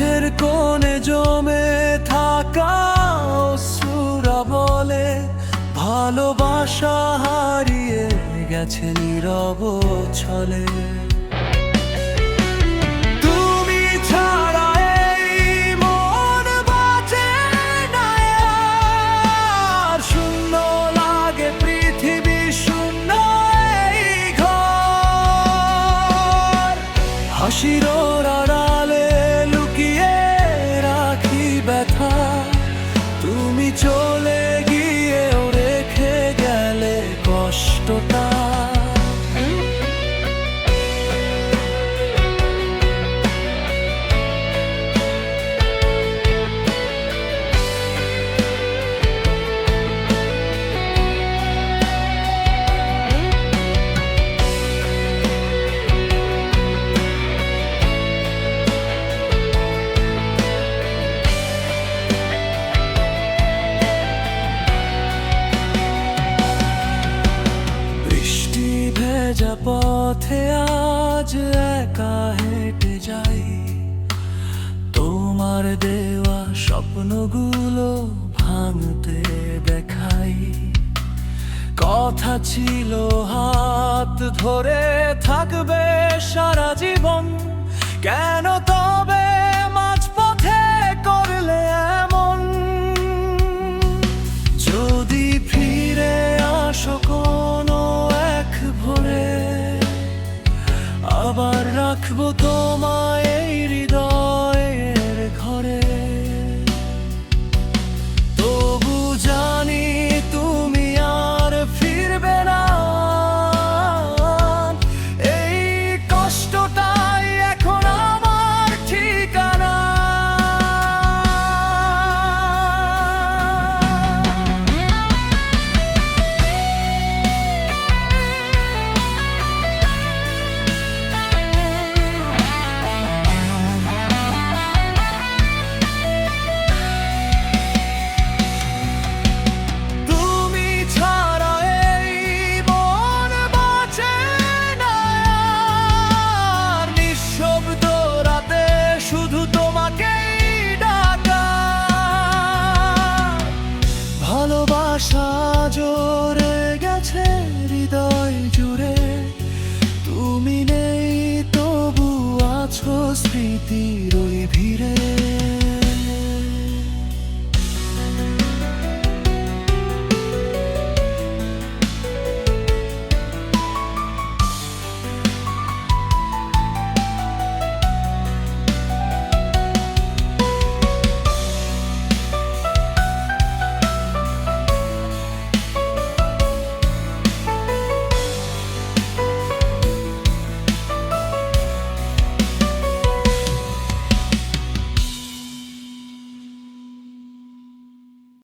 চোখের কোণে জমে থাকা অশ্রুরা বলে ভালোবাসা হারিয়ে গেছে নীরব ছলে। তুমি ছাড়া এই মন বাঁচে না আর, শূন্য লাগে পৃথিবী, শূন্য এই ঘর। হাসির আড়ালে লুকিয়ে রাখি ব্যথা, তুমি চলে গিয়েও রেখে গেলে কষ্টটা। ভেজা পথে আজ একা হেঁটে যাই, তোমার দেওয়া স্বপ্নগুলো ভাঙতে দেখাই। কথা ছিল হাত ধরে থাকবে সারা জীবন, কেন তবে